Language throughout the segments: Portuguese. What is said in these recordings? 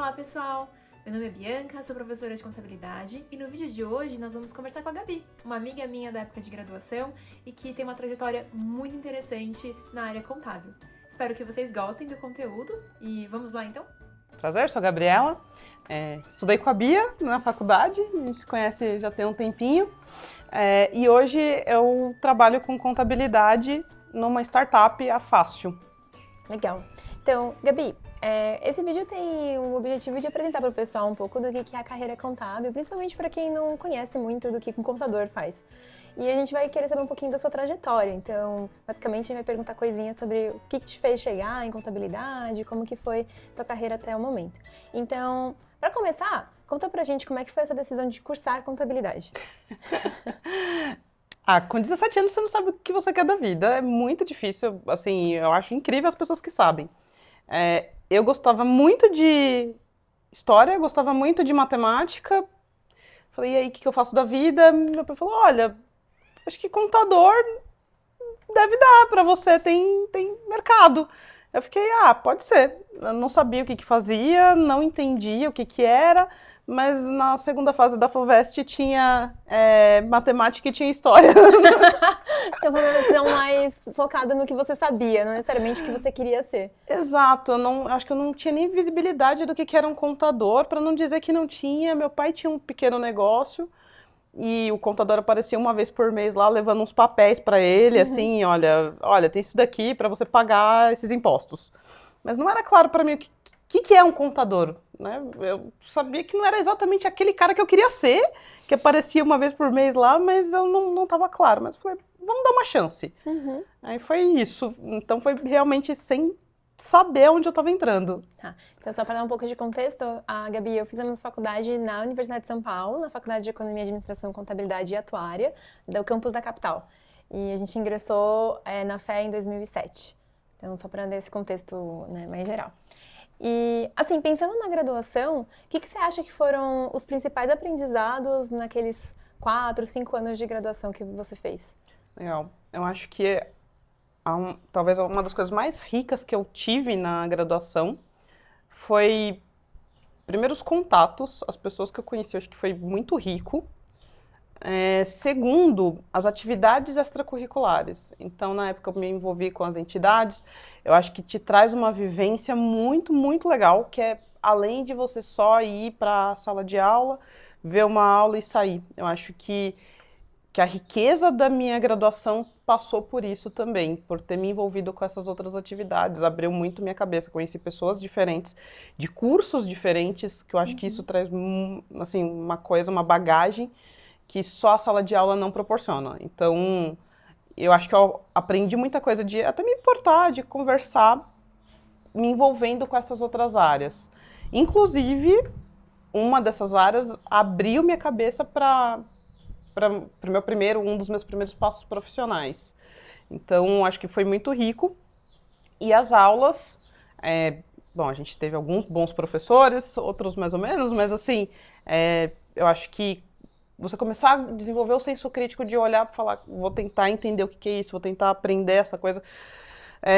Olá pessoal, meu nome é Bianca, sou professora de contabilidade e no vídeo de hoje nós vamos conversar com a Gabi, uma amiga minha da época de graduação e que tem uma trajetória muito interessante na área contábil. Espero que vocês gostem do conteúdo e vamos lá então? Prazer, sou a Gabriela, estudei com a Bia na faculdade, a gente se conhece já tem um tempinho e hoje eu trabalho com contabilidade numa startup, a Fácil. Legal. Então, Gabi, esse vídeo tem o objetivo de apresentar para o pessoal um pouco do que é a carreira contábil, principalmente para quem não conhece muito do que um contador faz. E a gente vai querer saber um pouquinho da sua trajetória. Então, basicamente, a gente vai perguntar coisinhas sobre o que te fez chegar em contabilidade, como que foi tua carreira até o momento. Então, para começar, conta pra gente como é que foi essa decisão de cursar contabilidade. Com 17 anos você não sabe o que você quer da vida, é muito difícil, assim, eu acho incrível as pessoas que sabem. Eu gostava muito de história, gostava muito de matemática, falei, e aí, o que eu faço da vida? Meu pai falou, olha, acho que contador deve dar pra você, tem mercado. Eu fiquei, pode ser. Eu não sabia o que fazia, não entendia o que era, mas na segunda fase da FUVEST tinha matemática e tinha história. Então foi uma decisão mais focada no que você sabia, não necessariamente o que você queria ser. Exato, acho que eu não tinha nem visibilidade do que era um contador, para não dizer que não tinha. Meu pai tinha um pequeno negócio e o contador aparecia uma vez por mês lá levando uns papéis para ele, assim, olha, tem isso daqui para você pagar esses impostos. Mas não era claro para mim o que é um contador, né? Eu sabia que não era exatamente aquele cara que eu queria ser, que aparecia uma vez por mês lá, mas eu não estava claro. Mas eu falei, vamos dar uma chance. Aí foi isso. Então foi realmente sem saber onde eu estava entrando. Tá. Então, só para dar um pouco de contexto, a Gabi e eu fizemos faculdade na Universidade de São Paulo, na Faculdade de Economia, Administração, Contabilidade e Atuária, do campus da capital. E a gente ingressou na FEA em 2007. Então, só para dar esse contexto, né, mais geral. E, assim, pensando na graduação, o que você acha que foram os principais aprendizados naqueles 4, 5 anos de graduação que você fez? Legal. Eu acho que talvez uma das coisas mais ricas que eu tive na graduação foi, primeiro, os contatos, as pessoas que eu conheci, eu acho que foi muito rico. Segundo, as atividades extracurriculares. Então, na época eu me envolvi com as entidades, eu acho que te traz uma vivência muito, muito legal, que é além de você só ir para a sala de aula, ver uma aula e sair. Eu acho que a riqueza da minha graduação passou por isso também, por ter me envolvido com essas outras atividades, abriu muito minha cabeça, conheci pessoas diferentes, de cursos diferentes, que eu acho que isso traz, assim, uma bagagem que só a sala de aula não proporciona. Então, eu acho que eu aprendi muita coisa de até me importar, de conversar, me envolvendo com essas outras áreas. Inclusive, uma dessas áreas abriu minha cabeça para um dos meus primeiros passos profissionais. Então, acho que foi muito rico. E as aulas, bom, a gente teve alguns bons professores, outros mais ou menos, mas assim, eu acho que você começar a desenvolver o senso crítico de olhar e falar, vou tentar entender o que é isso, vou tentar aprender essa coisa.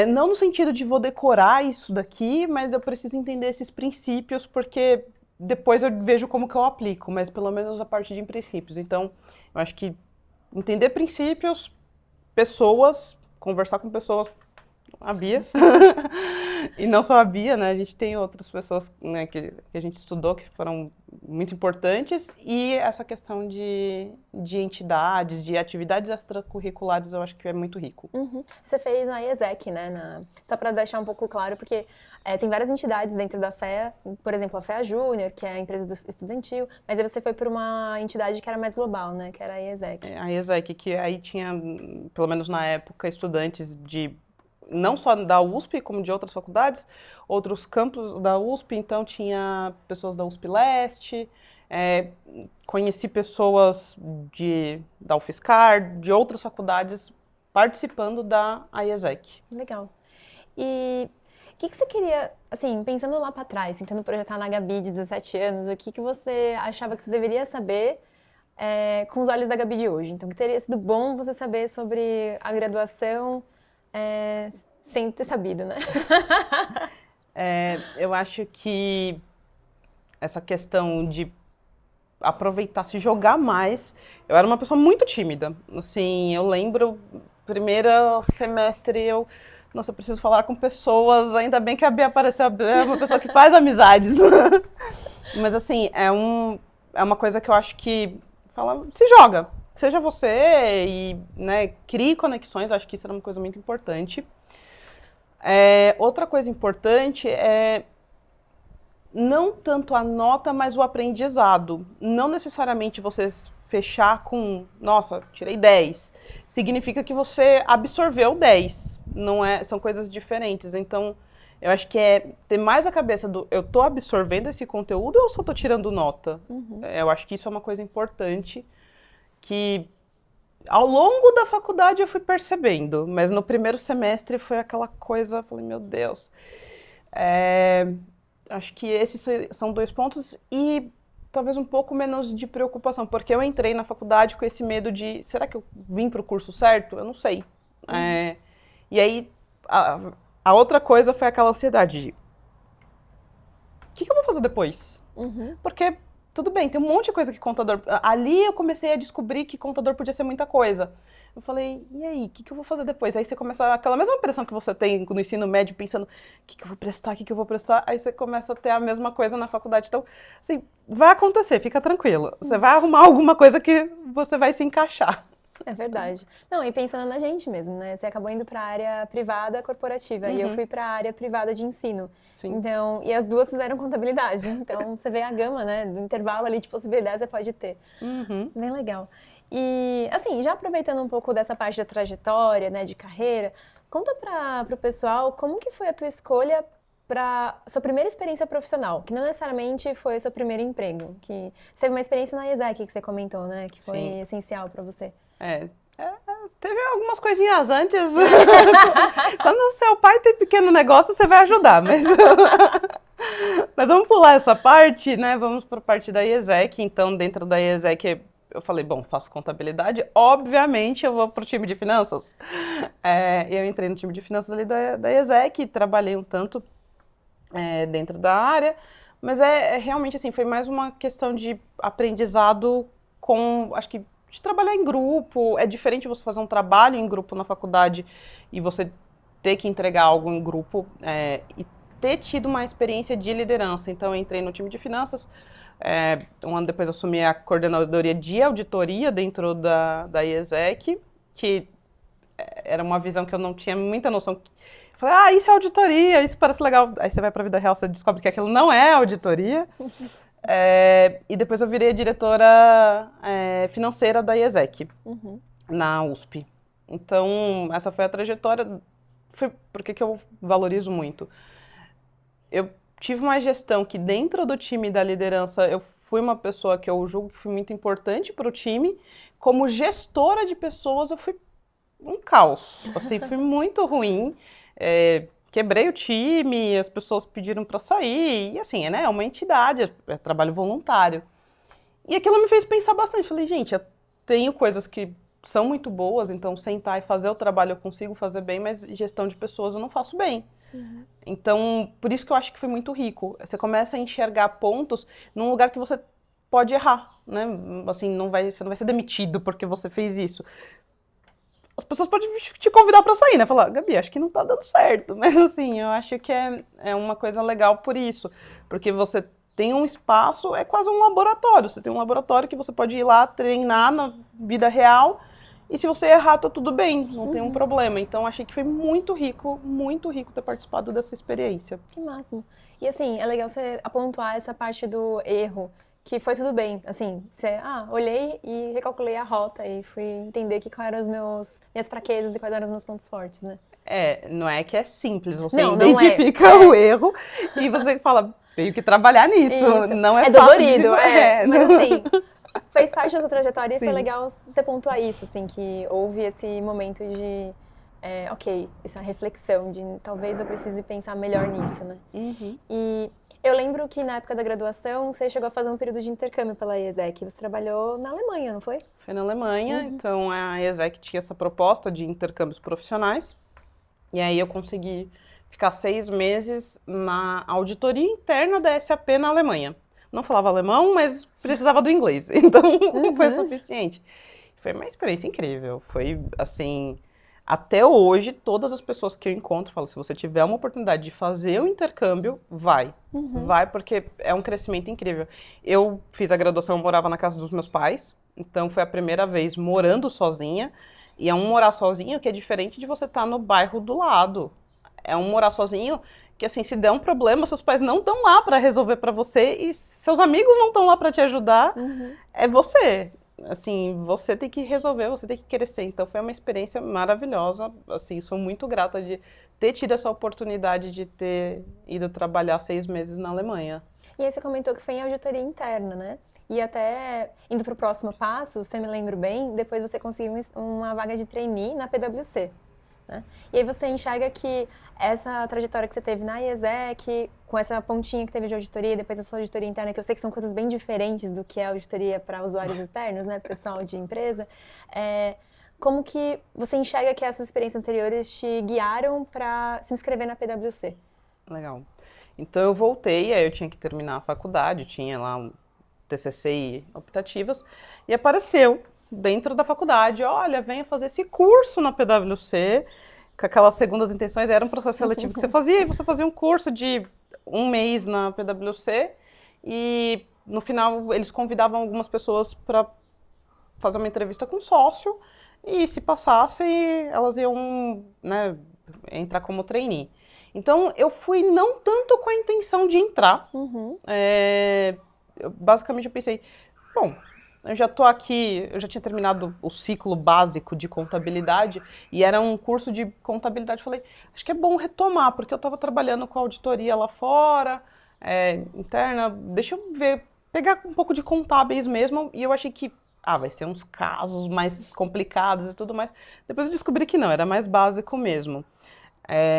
Não no sentido de vou decorar isso daqui, mas eu preciso entender esses princípios, porque depois eu vejo como que eu aplico, mas pelo menos a partir de princípios. Então, eu acho que entender princípios, pessoas, conversar com pessoas, a Bia, e não só a Bia, né? A gente tem outras pessoas, né, que a gente estudou que foram muito importantes, e essa questão de entidades, de atividades extracurriculares, eu acho que é muito rico. Você fez na IESEC, né? Só para deixar um pouco claro, porque tem várias entidades dentro da FEA, por exemplo, a FEA Júnior, que é a empresa estudantil, mas aí você foi por uma entidade que era mais global, né? Que era a IESEC. A IESEC, que aí tinha, pelo menos na época, estudantes não só da USP, como de outras faculdades, outros campos da USP, então tinha pessoas da USP Leste, conheci pessoas da UFSCar, de outras faculdades, participando da IESEC. Legal. E o que você queria, assim, pensando lá para trás, tentando projetar na Gabi de 17 anos, o que você achava que você deveria saber com os olhos da Gabi de hoje? Então, que teria sido bom você saber sobre a graduação sem ter sabido, né? Eu acho que essa questão de aproveitar, se jogar mais. Eu era uma pessoa muito tímida. Assim, eu lembro, primeiro semestre, nossa, eu preciso falar com pessoas, ainda bem que a Bia apareceu, a Bia é uma pessoa que faz amizades. Mas assim, é uma coisa que eu acho que, se joga. Seja você e, né, crie conexões, acho que isso era uma coisa muito importante. Outra coisa importante é não tanto a nota, mas o aprendizado. Não necessariamente você fechar com, nossa, tirei 10. Significa que você absorveu 10. Não é, são coisas diferentes. Então, eu acho que é ter mais a cabeça do eu tô absorvendo esse conteúdo ou eu só tô tirando nota? Eu acho que isso é uma coisa importante que ao longo da faculdade eu fui percebendo, mas no primeiro semestre foi aquela coisa, falei, meu Deus. Acho que esses são 2 pontos e talvez um pouco menos de preocupação, porque eu entrei na faculdade com esse medo de, será que eu vim para o curso certo? Eu não sei. E aí, a outra coisa foi aquela ansiedade de, o que eu vou fazer depois? Porque, tudo bem, tem um monte de coisa que contador... Ali eu comecei a descobrir que contador podia ser muita coisa. Eu falei, e aí, o que eu vou fazer depois? Aí você começa, aquela mesma pressão que você tem no ensino médio, pensando, o que eu vou prestar, o que eu vou prestar? Aí você começa a ter a mesma coisa na faculdade. Então, assim, vai acontecer, fica tranquila. Você vai arrumar alguma coisa que você vai se encaixar. É verdade. Não, e pensando na gente mesmo, né? Você acabou indo para a área privada corporativa e eu fui para a área privada de ensino. Sim. Então, e as duas fizeram contabilidade. Então, você vê a gama, né? Do intervalo ali de possibilidades você pode ter. Bem legal. E, assim, já aproveitando um pouco dessa parte da trajetória, né, de carreira, conta para o pessoal como que foi a tua escolha para sua primeira experiência profissional, que não necessariamente foi o seu primeiro emprego, que você teve uma experiência na ESEC que você comentou, né, que foi essencial para você. Teve algumas coisinhas antes. Quando o seu pai tem pequeno negócio, você vai ajudar, mas vamos pular essa parte, né? Vamos para a parte da ESEC. Então, dentro da ESEC, eu falei, bom, faço contabilidade, obviamente eu vou para o time de finanças. Eu entrei no time de finanças ali da ESEC, trabalhei um tanto dentro da área, mas realmente assim, foi mais uma questão de aprendizado acho que de trabalhar em grupo. É diferente você fazer um trabalho em grupo na faculdade e você ter que entregar algo em grupo e ter tido uma experiência de liderança. Então, eu entrei no time de finanças, um ano depois assumi a coordenadoria de auditoria dentro da ESEC, que era uma visão que eu não tinha muita noção. Falei, isso é auditoria, isso parece legal. Aí você vai para a vida real, você descobre que aquilo não é auditoria. E depois eu virei a diretora financeira da ESEC, na USP. Então, essa foi a trajetória. Por que eu valorizo muito? Eu tive uma gestão que dentro do time da liderança, eu fui uma pessoa que eu julgo que foi muito importante para o time. Como gestora de pessoas, eu fui um caos. Assim, fui muito ruim. Quebrei o time, as pessoas pediram para sair, e assim, né, é uma entidade, é trabalho voluntário. E aquilo me fez pensar bastante. Falei, gente, eu tenho coisas que são muito boas, então sentar e fazer o trabalho eu consigo fazer bem, mas gestão de pessoas eu não faço bem. Então, por isso que eu acho que foi muito rico. Você começa a enxergar pontos num lugar que você pode errar, né? Assim, você não vai ser demitido porque você fez isso. As pessoas podem te convidar para sair, né? Falar, Gabi, acho que não tá dando certo. Mas assim, eu acho que é uma coisa legal por isso. Porque você tem um espaço, é quase um laboratório. Você tem um laboratório que você pode ir lá treinar na vida real. E se você errar, tá tudo bem, não tem um problema. Então, achei que foi muito rico ter participado dessa experiência. Que máximo. E assim, é legal você apontar essa parte do erro, que foi tudo bem, assim, olhei e recalculei a rota e fui entender quais eram minhas fraquezas e quais eram os meus pontos fortes, né? Não é que é simples, você não identifica o erro e você fala, tenho que trabalhar nisso, não é fácil. Dolorido, mas assim, fez parte da sua trajetória e foi legal você pontuar isso, assim, que houve esse momento de, essa reflexão de talvez eu precise pensar melhor nisso, né? E eu lembro que na época da graduação, você chegou a fazer um período de intercâmbio pela ESEC. Você trabalhou na Alemanha, não foi? Foi na Alemanha, então a ESEC tinha essa proposta de intercâmbios profissionais. E aí eu consegui ficar 6 meses na auditoria interna da SAP na Alemanha. não falava alemão, mas precisava do inglês. Então, foi suficiente. Foi uma experiência incrível. Foi, assim, até hoje, todas as pessoas que eu encontro falam, se você tiver uma oportunidade de fazer um intercâmbio, vai. Vai, porque é um crescimento incrível. Eu fiz a graduação, eu morava na casa dos meus pais, então foi a primeira vez morando sozinha. E é um morar sozinho que é diferente de você estar no bairro do lado. É um morar sozinho que, assim, se der um problema, seus pais não estão lá para resolver para você e seus amigos não estão lá para te ajudar. É você. Assim, você tem que resolver, você tem que crescer. Então, foi uma experiência maravilhosa. Assim, sou muito grata de ter tido essa oportunidade de ter ido trabalhar 6 meses na Alemanha. E aí você comentou que foi em auditoria interna, né? E até indo para o próximo passo, se eu me lembro bem, depois você conseguiu uma vaga de trainee na PwC. Né? E aí você enxerga que essa trajetória que você teve na IESEC, com essa pontinha que teve de auditoria, depois essa auditoria interna, que eu sei que são coisas bem diferentes do que é auditoria para usuários externos, né, pessoal de empresa, como que você enxerga que essas experiências anteriores te guiaram para se inscrever na PwC? Legal. Então eu voltei, aí eu tinha que terminar a faculdade, tinha lá um TCC e optativas, e apareceu dentro da faculdade, olha, venha fazer esse curso na PwC, com aquelas segundas intenções, era um processo seletivo que você fazia, e você fazia um curso de 1 mês na PwC, e no final eles convidavam algumas pessoas para fazer uma entrevista com o sócio, e se passassem, elas iam, né, entrar como trainee. Então eu fui não tanto com a intenção de entrar, basicamente eu pensei, bom, eu já estou aqui, eu já tinha terminado o ciclo básico de contabilidade e era um curso de contabilidade. Falei, acho que é bom retomar, porque eu estava trabalhando com auditoria lá fora, interna, deixa eu ver, pegar um pouco de contábeis mesmo, e eu achei que, vai ser uns casos mais complicados e tudo mais. Depois eu descobri que não, era mais básico mesmo.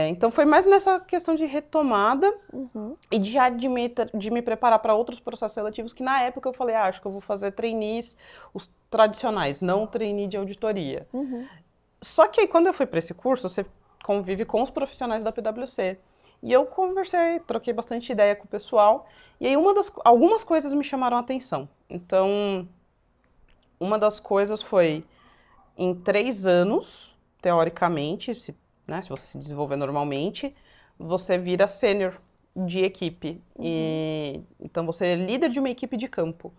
Então foi mais nessa questão de retomada e de me preparar para outros processos seletivos, que na época eu falei, acho que eu vou fazer trainees, os tradicionais, não trainee de auditoria. Só que aí quando eu fui para esse curso, você convive com os profissionais da PwC. E eu conversei, troquei bastante ideia com o pessoal, e aí algumas coisas me chamaram a atenção. Então, uma das coisas foi, em 3 anos, teoricamente, se você se desenvolver normalmente, você vira sênior de equipe. Então, você é líder de uma equipe de campo.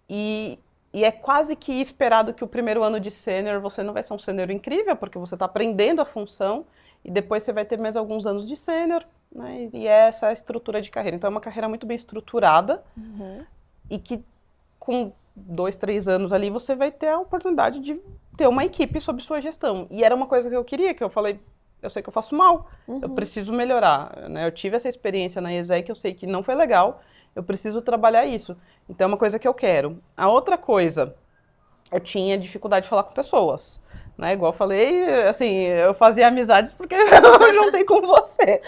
E é quase que esperado que o primeiro ano de sênior você não vai ser um sênior incrível, porque você está aprendendo a função, e depois você vai ter mais alguns anos de sênior, né? E é essa estrutura de carreira. Então, é uma carreira muito bem estruturada, e que com 2, 3 anos ali, você vai ter a oportunidade de ter uma equipe sob sua gestão. E era uma coisa que eu queria, que eu falei, eu sei que eu faço mal, eu preciso melhorar, né? Eu tive essa experiência na IESEC, eu sei que não foi legal, eu preciso trabalhar isso. Então é uma coisa que eu quero. A outra coisa, eu tinha dificuldade de falar com pessoas, né? Igual eu falei, assim, eu fazia amizades porque eu juntei com você.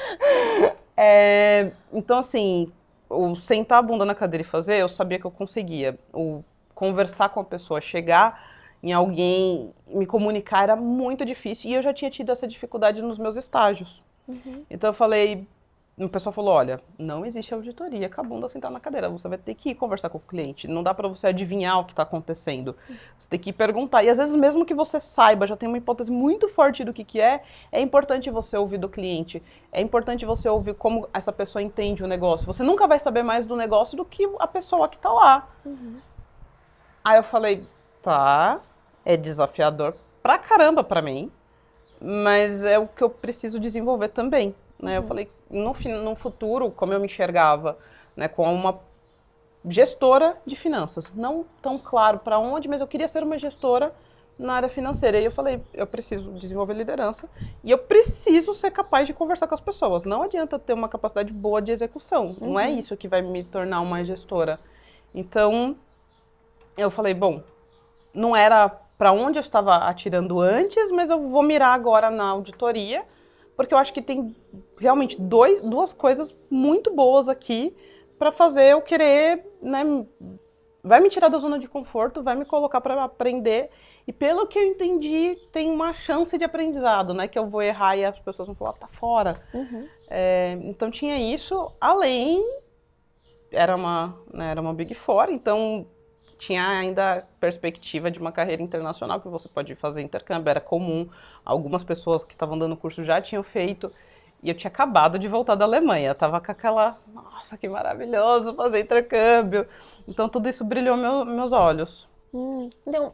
Então, assim, o sentar a bunda na cadeira e fazer, eu sabia que eu conseguia. O conversar com a pessoa, chegar em alguém, me comunicar era muito difícil. E eu já tinha tido essa dificuldade nos meus estágios. Então eu falei, o pessoal falou, olha, não existe auditoria com a bunda sentada na cadeira. Você vai ter que ir conversar com o cliente. Não dá para você adivinhar o que está acontecendo. Você tem que ir perguntar. E às vezes mesmo que você saiba, já tem uma hipótese muito forte do que é importante você ouvir do cliente. É importante você ouvir como essa pessoa entende o negócio. Você nunca vai saber mais do negócio do que a pessoa que está lá. Aí eu falei, tá, é desafiador pra caramba pra mim, mas é o que eu preciso desenvolver também, né? Eu falei, no futuro, como eu me enxergava, né, com uma gestora de finanças, não tão claro para onde, mas eu queria ser uma gestora na área financeira. E eu falei, eu preciso desenvolver liderança e eu preciso ser capaz de conversar com as pessoas. Não adianta ter uma capacidade boa de execução, não é isso que vai me tornar uma gestora. Então, eu falei, bom, não era para onde eu estava atirando antes, mas eu vou mirar agora na auditoria, porque eu acho que tem realmente duas coisas muito boas aqui para fazer eu querer, né, vai me tirar da zona de conforto, vai me colocar para aprender, e pelo que eu entendi, tem uma chance de aprendizado, né, que eu vou errar e as pessoas vão falar, tá fora. Então tinha isso, além era uma Big Four, então tinha ainda a perspectiva de uma carreira internacional, que você pode fazer intercâmbio, era comum. Algumas pessoas que estavam dando curso já tinham feito, e eu tinha acabado de voltar da Alemanha. Eu tava com aquela, nossa, que maravilhoso fazer intercâmbio. Então tudo isso brilhou meus olhos. Então,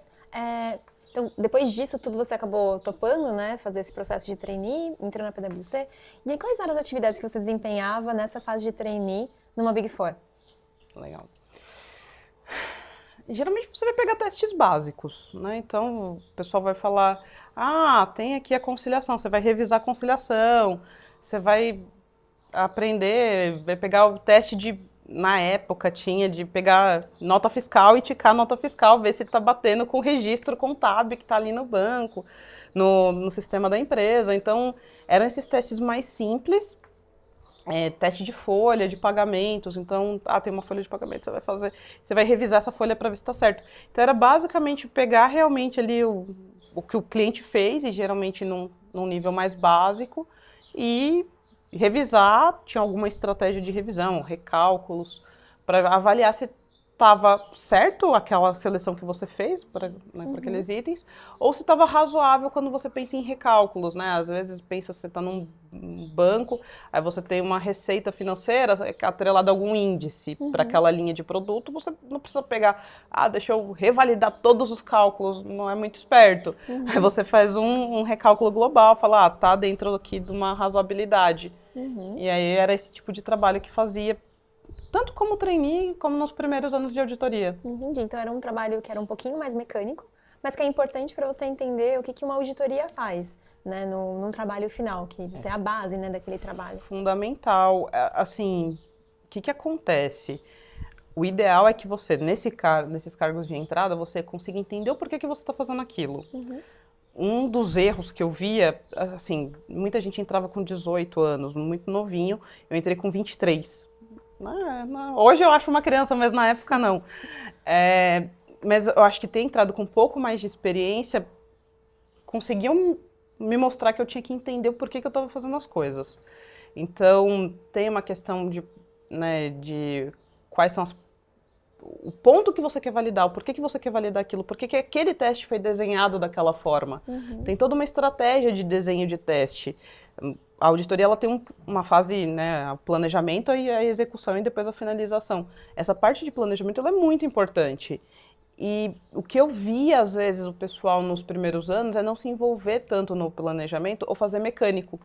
depois disso tudo você acabou topando, né? Fazer esse processo de trainee, entrou na PwC. E aí, quais eram as atividades que você desempenhava nessa fase de trainee numa Big Four? Legal. Geralmente você vai pegar testes básicos, né? Então o pessoal vai falar, tem aqui a conciliação, você vai revisar a conciliação, você vai aprender, vai pegar o teste na época tinha de pegar nota fiscal e ticar nota fiscal, ver se está batendo com o registro contábil que está ali no banco, no sistema da empresa. Então eram esses testes mais simples. Teste de folha, de pagamentos, então, tem uma folha de pagamento, você vai revisar essa folha para ver se está certo. Então era basicamente pegar realmente ali o que o cliente fez, e geralmente num nível mais básico, e revisar, tinha alguma estratégia de revisão, recálculos, para avaliar se estava certo aquela seleção que você fez para aqueles itens, ou se estava razoável quando você pensa em recálculos, né? Às vezes pensa, você está num banco, aí você tem uma receita financeira atrelada a algum índice para aquela linha de produto, você não precisa pegar, deixa eu revalidar todos os cálculos, não é muito esperto. Aí você faz um recálculo global, fala, tá dentro aqui de uma razoabilidade. E aí era esse tipo de trabalho que fazia, tanto como trainee, como nos primeiros anos de auditoria. Entendi. Então era um trabalho que era um pouquinho mais mecânico, mas que é importante para você entender o que uma auditoria faz, né, num trabalho final, que você é a base, né, daquele trabalho. Fundamental. Assim, o que acontece? O ideal é que você, nesses cargos de entrada, você consiga entender o porquê que você está fazendo aquilo. Um dos erros que eu via, assim, muita gente entrava com 18 anos, muito novinho, eu entrei com 23. Hoje eu acho uma criança, mas na época não. Mas eu acho que ter entrado com um pouco mais de experiência conseguiu me mostrar que eu tinha que entender o porquê que eu estava fazendo as coisas. Então, tem uma questão de quais são o ponto que você quer validar, o porquê que você quer validar aquilo, por que aquele teste foi desenhado daquela forma. Tem toda uma estratégia de desenho de teste. A auditoria ela tem uma fase, né, o planejamento e a execução e depois a finalização. Essa parte de planejamento ela é muito importante. E o que eu vi, às vezes, o pessoal nos primeiros anos é não se envolver tanto no planejamento ou fazer mecânico.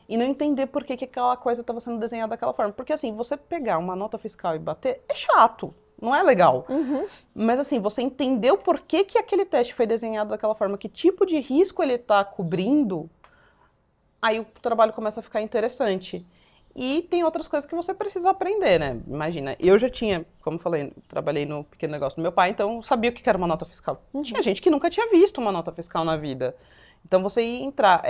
E não entender por que aquela coisa estava sendo desenhada daquela forma. Porque, assim, você pegar uma nota fiscal e bater é chato, não é legal. Mas, assim, você entender o porquê que aquele teste foi desenhado daquela forma, que tipo de risco ele está cobrindo, aí o trabalho começa a ficar interessante. E tem outras coisas que você precisa aprender, né? Imagina, eu já tinha, como falei, trabalhei no pequeno negócio do meu pai, então eu sabia o que era uma nota fiscal. Tinha gente que nunca tinha visto uma nota fiscal na vida. Então você ia entrar,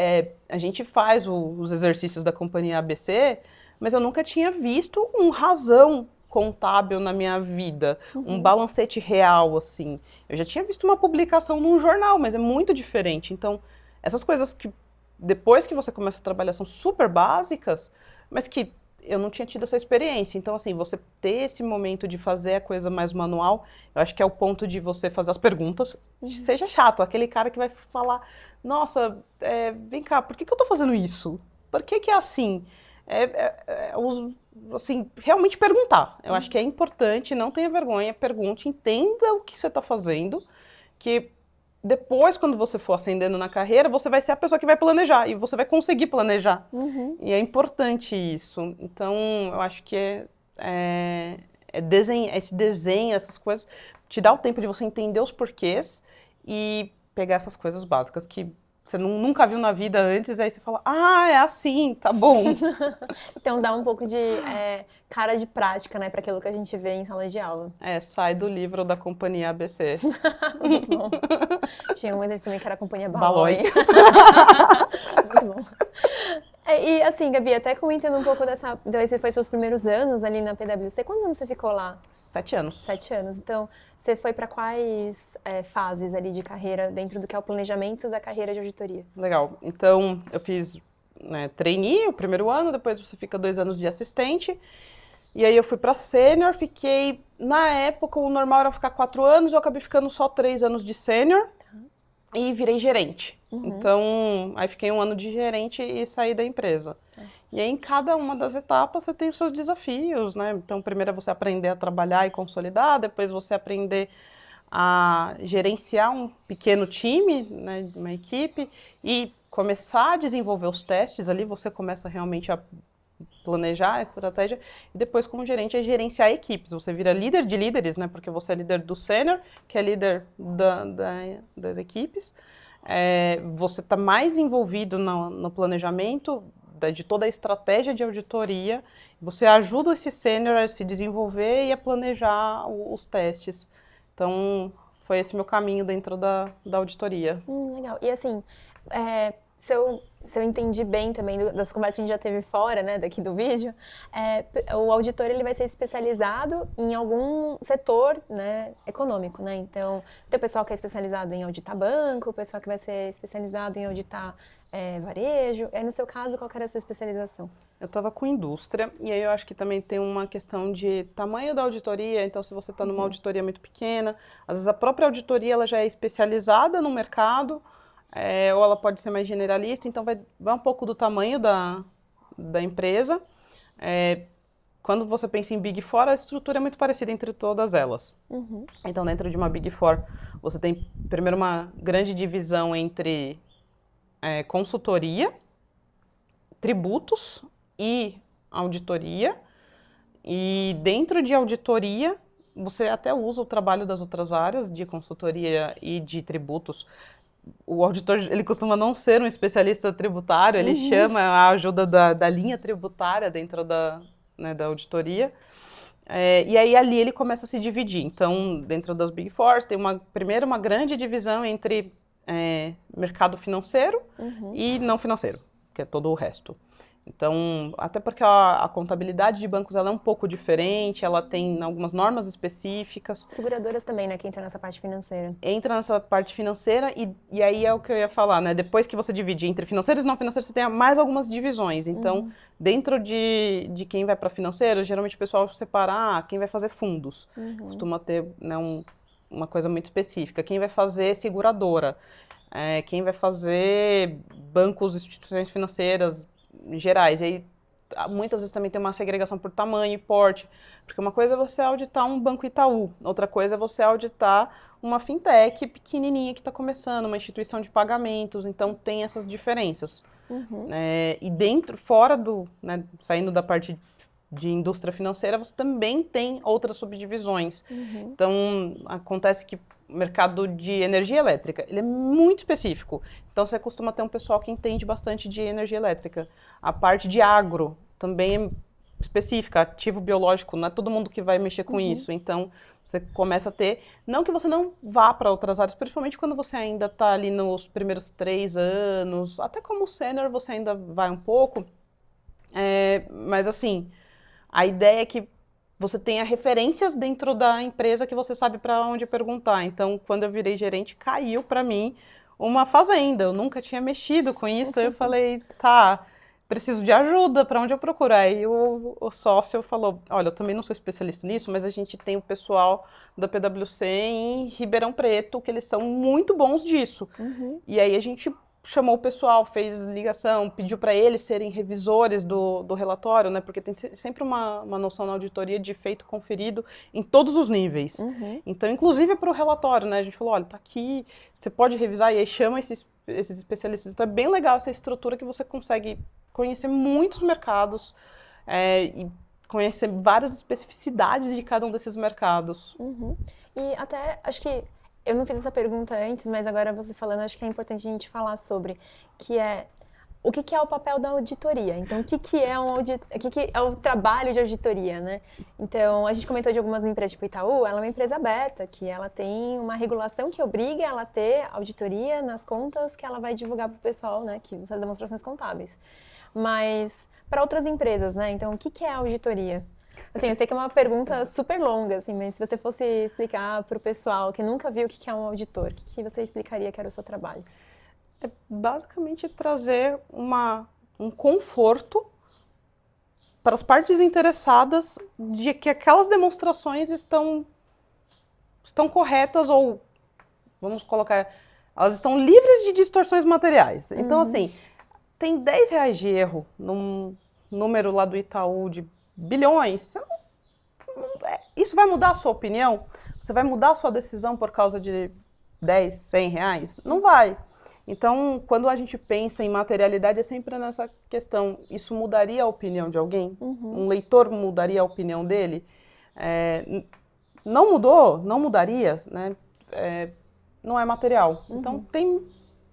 a gente faz os exercícios da companhia ABC, mas eu nunca tinha visto um razão contábil na minha vida, um balancete real, assim. Eu já tinha visto uma publicação num jornal, mas é muito diferente. Então, essas coisas que depois que você começa a trabalhar são super básicas, mas que eu não tinha tido essa experiência. Então, assim, você ter esse momento de fazer a coisa mais manual, eu acho que é o ponto de você fazer as perguntas, seja chato, aquele cara que vai falar, nossa, vem cá, por que eu tô fazendo isso? Por que é assim? Assim, realmente perguntar. Eu acho que é importante, não tenha vergonha, pergunte, entenda o que você está fazendo, que depois, quando você for ascendendo na carreira, você vai ser a pessoa que vai planejar, e você vai conseguir planejar. E é importante isso. Então, eu acho que esse desenho, essas coisas, te dá o tempo de você entender os porquês e pegar essas coisas básicas que você nunca viu na vida antes, aí você fala, é assim, tá bom. Então dá um pouco de cara de prática, né, para aquilo que a gente vê em sala de aula. Sai do livro da companhia ABC. Muito bom. Tinha um exercício também que era a companhia Balói. Muito bom. E assim, Gabi, até comentando um pouco então esse foi seus primeiros anos ali na PwC, quantos anos você ficou lá? 7 anos. 7 anos. Então, você foi para quais fases ali de carreira dentro do que é o planejamento da carreira de auditoria? Legal. Então, eu fiz trainee o primeiro ano, depois você fica 2 anos de assistente. E aí eu fui para sênior, fiquei, na época o normal era ficar 4 anos, eu acabei ficando só 3 anos de sênior e virei gerente. Então, aí fiquei 1 ano de gerente e saí da empresa. E aí em cada uma das etapas você tem os seus desafios, né? Então, primeiro é você aprender a trabalhar e consolidar, depois você aprender a gerenciar um pequeno time, né, uma equipe, e começar a desenvolver os testes ali, você começa realmente a planejar a estratégia, e depois como gerente é gerenciar equipes, você vira líder de líderes, né, porque você é líder do sênior, que é líder das equipes, você está mais envolvido no planejamento de toda a estratégia de auditoria, você ajuda esse sênior a se desenvolver e a planejar os testes. Então, foi esse meu caminho dentro da auditoria. Legal. E assim, se eu entendi bem também das conversas que a gente já teve fora, né, daqui do vídeo, o auditor ele vai ser especializado em algum setor, né, econômico, né? Então, tem o pessoal que é especializado em auditar banco, o pessoal que vai ser especializado em auditar varejo. No seu caso, qual que era a sua especialização? Eu estava com indústria, e aí eu acho que também tem uma questão de tamanho da auditoria. Então, se você está numa auditoria muito pequena, às vezes a própria auditoria ela já é especializada no mercado, ou ela pode ser mais generalista, então vai um pouco do tamanho da empresa. Quando você pensa em Big Four, a estrutura é muito parecida entre todas elas. Então, dentro de uma Big Four, você tem primeiro uma grande divisão entre consultoria, tributos e auditoria. E dentro de auditoria, você até usa o trabalho das outras áreas de consultoria e de tributos. O auditor, ele costuma não ser um especialista tributário, ele chama a ajuda da linha tributária dentro da auditoria. E aí ali ele começa a se dividir. Então, dentro das Big Four, tem primeiro uma grande divisão entre mercado financeiro e não financeiro, que é todo o resto. Então, até porque a contabilidade de bancos ela é um pouco diferente, ela tem algumas normas específicas. Seguradoras também, né, que entra nessa parte financeira. Entra nessa parte financeira e aí é o que eu ia falar, né? Depois que você divide entre financeiros e não financeiros, você tem mais algumas divisões. Então, dentro de quem vai para financeiro, geralmente o pessoal separa quem vai fazer fundos. Costuma ter, né, uma coisa muito específica. Quem vai fazer seguradora, quem vai fazer bancos, instituições financeiras gerais. E aí, muitas vezes também tem uma segregação por tamanho e porte, porque uma coisa é você auditar um Banco Itaú, outra coisa é você auditar uma fintech pequenininha que está começando, uma instituição de pagamentos, então tem essas diferenças. E fora né, saindo da parte de indústria financeira, você também tem outras subdivisões. Então, acontece que o mercado de energia elétrica, ele é muito específico. Então, você costuma ter um pessoal que entende bastante de energia elétrica. A parte de agro também é específica, ativo biológico, não é todo mundo que vai mexer com isso. Então, você começa a ter... Não que você não vá para outras áreas, principalmente quando você ainda está ali nos primeiros 3 anos, até como sênior você ainda vai um pouco. Mas, assim, a ideia é que você tenha referências dentro da empresa que você sabe para onde perguntar. Então, quando eu virei gerente, caiu para mim uma fazenda. Eu nunca tinha mexido com isso. Eu falei, tá, preciso de ajuda, para onde eu procuro? Aí o sócio falou, olha, eu também não sou especialista nisso, mas a gente tem o pessoal da PwC em Ribeirão Preto, que eles são muito bons disso. E aí a gente chamou o pessoal, fez ligação, pediu para eles serem revisores do relatório, né? Porque tem sempre uma noção na auditoria de feito conferido em todos os níveis. Então, inclusive para o relatório, né? A gente falou, olha, tá aqui, você pode revisar, e aí chama esses especialistas. Então, é bem legal essa estrutura que você consegue conhecer muitos mercados e conhecer várias especificidades de cada um desses mercados. E até, acho que eu não fiz essa pergunta antes, mas agora você falando, acho que é importante a gente falar sobre, que é o que é o papel da auditoria. Então, o que é o trabalho de auditoria, né? Então, a gente comentou de algumas empresas, tipo Itaú, ela é uma empresa aberta, que ela tem uma regulação que obriga ela a ter auditoria nas contas que ela vai divulgar para o pessoal, né? Que são as demonstrações contábeis. Mas, para outras empresas, né? Então, o que é a auditoria? Assim, eu sei que é uma pergunta super longa, assim, mas se você fosse explicar para o pessoal que nunca viu o que é um auditor, o que você explicaria que era o seu trabalho? É basicamente trazer um conforto para as partes interessadas de que aquelas demonstrações estão corretas ou, vamos colocar, elas estão livres de distorções materiais. Então, assim, tem R$10 de erro num número lá do Itaú de bilhões. Isso vai mudar a sua opinião? Você vai mudar a sua decisão por causa de 10, 100 reais? Não vai. Então, quando a gente pensa em materialidade, é sempre nessa questão. Isso mudaria a opinião de alguém? Um leitor mudaria a opinião dele? Não mudou? Não mudaria? Né? Não é material. Então, tem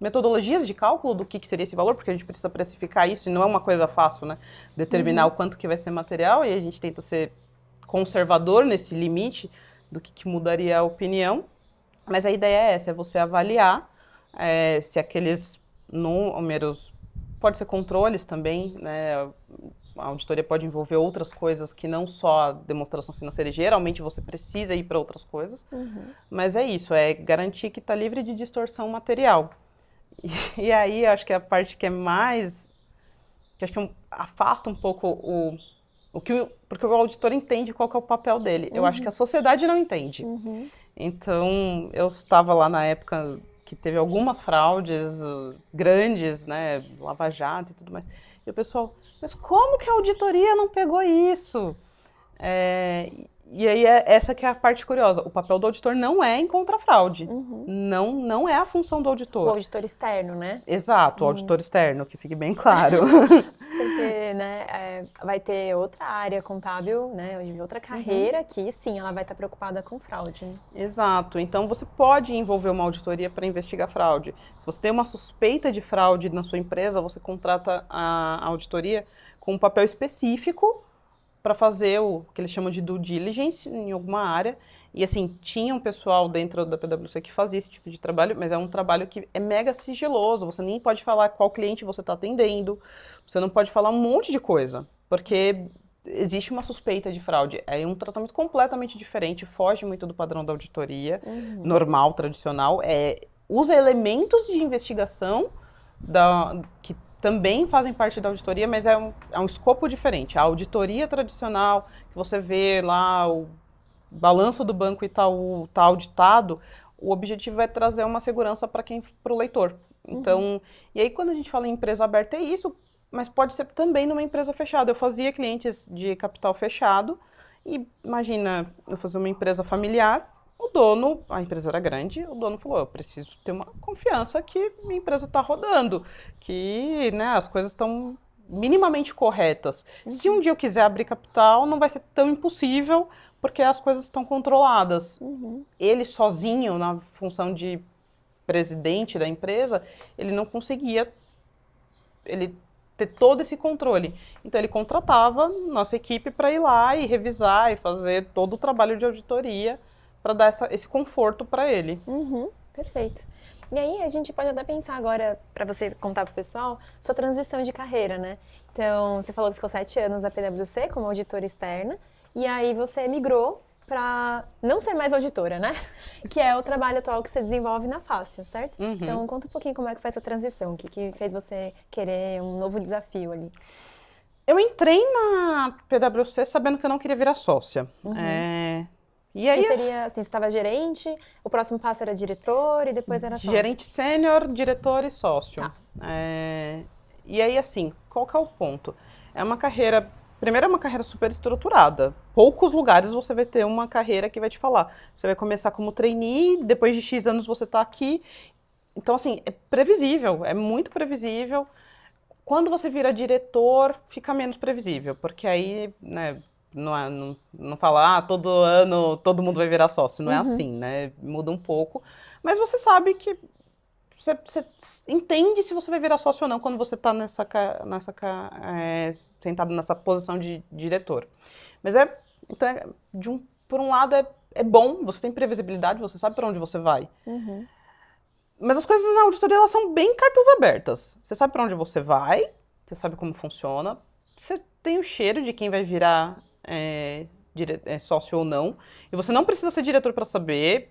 metodologias de cálculo do que seria esse valor, porque a gente precisa precificar isso, e não é uma coisa fácil, né? Determinar o quanto que vai ser material, e a gente tenta ser conservador nesse limite do que mudaria a opinião. Mas a ideia é essa, é você avaliar se aqueles números, pode ser controles também, né? A auditoria pode envolver outras coisas que não só a demonstração financeira, e geralmente você precisa ir para outras coisas, mas é isso, é garantir que está livre de distorção material. E aí, acho que a parte que é mais, que acho que afasta um pouco porque o auditor entende qual que é o papel dele. Eu acho que a sociedade não entende. Então, eu estava lá na época que teve algumas fraudes grandes, né, Lava Jato e tudo mais. E o pessoal, mas como que a auditoria não pegou isso? E aí, essa que é a parte curiosa. O papel do auditor não é encontrar fraude. Não é a função do auditor. O auditor externo, né? Exato, o auditor externo, que fique bem claro. Porque, né, vai ter outra área contábil, né, outra carreira que, sim, ela vai estar preocupada com fraude. Né? Exato. Então, você pode envolver uma auditoria para investigar fraude. Se você tem uma suspeita de fraude na sua empresa, você contrata a auditoria com um papel específico para fazer o que eles chamam de due diligence em alguma área. E assim, tinha um pessoal dentro da PwC que fazia esse tipo de trabalho, mas é um trabalho que é mega sigiloso. Você nem pode falar qual cliente você está atendendo, você não pode falar um monte de coisa, porque existe uma suspeita de fraude. É um tratamento completamente diferente, foge muito do padrão da auditoria normal, tradicional. Usa elementos de investigação que também fazem parte da auditoria, mas é um escopo diferente. A auditoria tradicional, que você vê lá o balanço do Banco Itaú está auditado, o objetivo é trazer uma segurança para o leitor. Então, e aí quando a gente fala em empresa aberta é isso, mas pode ser também numa empresa fechada. Eu fazia clientes de capital fechado e imagina, eu fazia uma empresa familiar, a empresa era grande, o dono falou, eu preciso ter uma confiança que minha empresa está rodando, que, né, as coisas estão minimamente corretas. Se um dia eu quiser abrir capital, não vai ser tão impossível, porque as coisas estão controladas. Ele sozinho, na função de presidente da empresa, ele não conseguia ter todo esse controle. Então ele contratava nossa equipe para ir lá e revisar e fazer todo o trabalho de auditoria para dar esse conforto para ele. Perfeito. E aí a gente pode até pensar agora, para você contar para o pessoal, sua transição de carreira, né? Então, você falou que ficou 7 anos na PwC como auditora externa, e aí você migrou para não ser mais auditora, né? Que é o trabalho atual que você desenvolve na Fácil, certo? Então, conta um pouquinho como é que foi essa transição, o que fez você querer um novo desafio ali. Eu entrei na PwC sabendo que eu não queria virar sócia. E aí, seria assim, você estava gerente, o próximo passo era diretor e depois era sócio? Gerente sênior, diretor e sócio. Tá. E aí, assim, qual que é o ponto? Primeiro é uma carreira super estruturada. Poucos lugares você vai ter uma carreira que vai te falar. Você vai começar como trainee, depois de X anos você está aqui. Então, assim, é previsível, é muito previsível. Quando você vira diretor, fica menos previsível, porque aí, né, não fala, todo ano todo mundo vai virar sócio, não é assim, né? Muda um pouco. Mas você sabe que você entende se você vai virar sócio ou não quando você está sentado nessa posição de diretor. Mas então, por um lado, é bom, você tem previsibilidade, você sabe para onde você vai. Mas as coisas na auditoria, elas são bem cartas abertas. Você sabe para onde você vai, você sabe como funciona, você tem o cheiro de quem vai virar sócio ou não, e você não precisa ser diretor para saber.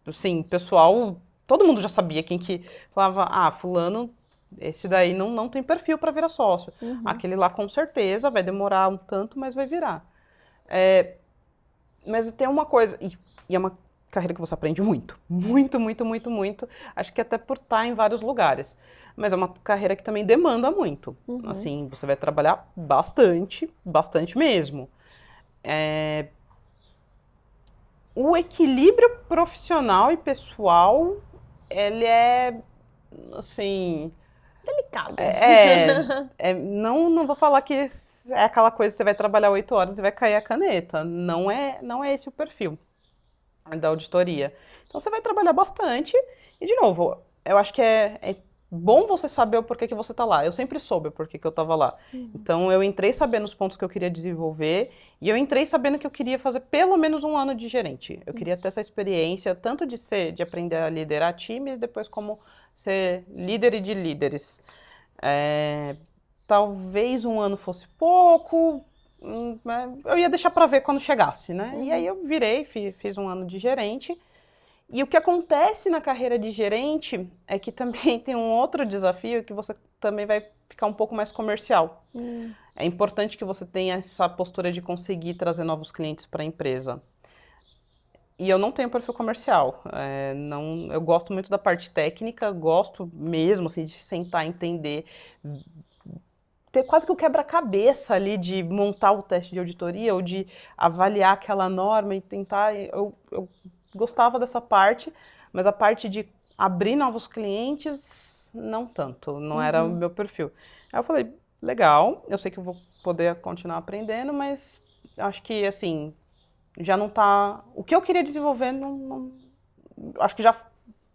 Assim, pessoal, todo mundo já sabia quem que falava, fulano esse daí não tem perfil para virar sócio. Aquele lá com certeza vai demorar um tanto, mas vai virar. Mas tem uma coisa, e é uma carreira que você aprende muito, muito, muito, muito, muito. Acho que até por estar em vários lugares. Mas é uma carreira que também demanda muito. Assim, você vai trabalhar bastante, bastante mesmo. O equilíbrio profissional e pessoal, ele é, assim... Delicado. Não vou falar que é aquela coisa que você vai trabalhar 8 horas e vai cair a caneta. Não é esse o perfil da auditoria. Então você vai trabalhar bastante e, de novo, eu acho que é bom você saber o porquê que você está lá. Eu sempre soube o porquê que eu estava lá. Então eu entrei sabendo os pontos que eu queria desenvolver e eu entrei sabendo que eu queria fazer pelo menos 1 ano de gerente. Eu queria ter essa experiência tanto de aprender a liderar times, depois como ser líder e de líderes. Talvez 1 ano fosse pouco, eu ia deixar para ver quando chegasse, né? E aí eu virei, fiz 1 ano de gerente. E o que acontece na carreira de gerente é que também tem um outro desafio que você também vai ficar um pouco mais comercial. É importante que você tenha essa postura de conseguir trazer novos clientes para a empresa. E eu não tenho perfil comercial. Eu gosto muito da parte técnica, gosto mesmo assim, de sentar, entender, ter quase que o quebra-cabeça ali de montar o teste de auditoria ou de avaliar aquela norma e tentar... Eu gostava dessa parte, mas a parte de abrir novos clientes, não tanto, não era o meu perfil. Aí eu falei, legal, eu sei que eu vou poder continuar aprendendo, mas acho que, assim, já não tá... O que eu queria desenvolver, acho que já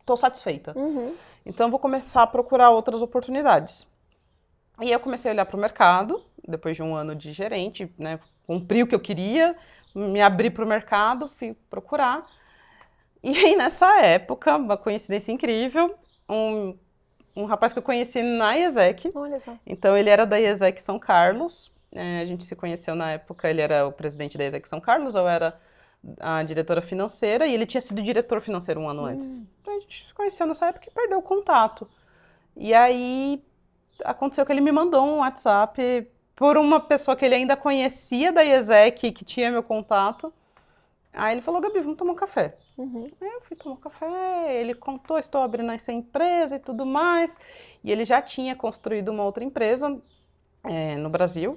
estou satisfeita. Então eu vou começar a procurar outras oportunidades. E eu comecei a olhar para o mercado, depois de 1 ano de gerente, né, cumpri o que eu queria, me abri para o mercado, fui procurar. E aí, nessa época, uma coincidência incrível, um rapaz que eu conheci na IESEC. Olha só. Então, ele era da IESEC São Carlos. A gente se conheceu na época, ele era o presidente da IESEC São Carlos, eu era a diretora financeira, e ele tinha sido diretor financeiro 1 ano antes. Então, a gente se conheceu nessa época e perdeu o contato. E aí, aconteceu que ele me mandou um WhatsApp por uma pessoa que ele ainda conhecia da IESEC, que tinha meu contato. Aí ele falou, Gabi, vamos tomar um café. Aí eu fui tomar um café, ele contou, estou abrindo essa empresa e tudo mais. E ele já tinha construído uma outra empresa no Brasil.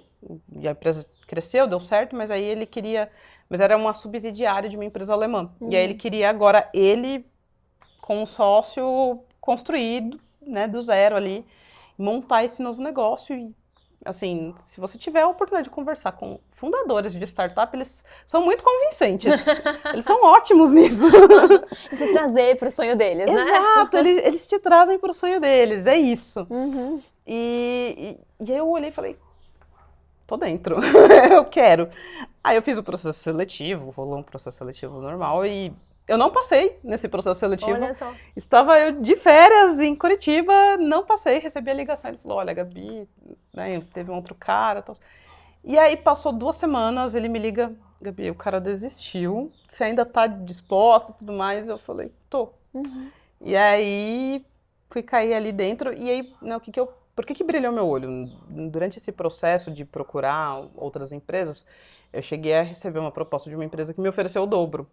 E a empresa cresceu, deu certo, mas aí ele queria... Mas era uma subsidiária de uma empresa alemã. E aí ele queria agora, com um sócio construído, né, do zero ali, montar esse novo negócio. E, assim, se você tiver a oportunidade de conversar com fundadores de startup, eles são muito convincentes. Eles são ótimos nisso. De trazer para o sonho deles, né? Exato, eles te trazem para o sonho deles, é isso. E eu olhei e falei, tô dentro, eu quero. Aí eu fiz o processo seletivo, rolou um processo seletivo normal e eu não passei nesse processo seletivo. Olha só. Estava eu de férias em Curitiba, não passei, recebi a ligação. Ele falou, olha, Gabi, né, teve um outro cara. Tal. E aí passou 2 semanas, ele me liga, Gabi, o cara desistiu, você ainda tá disposta e tudo mais? Eu falei, tô. E aí fui cair ali dentro, e aí, né, por que brilhou meu olho? Durante esse processo de procurar outras empresas, eu cheguei a receber uma proposta de uma empresa que me ofereceu o dobro.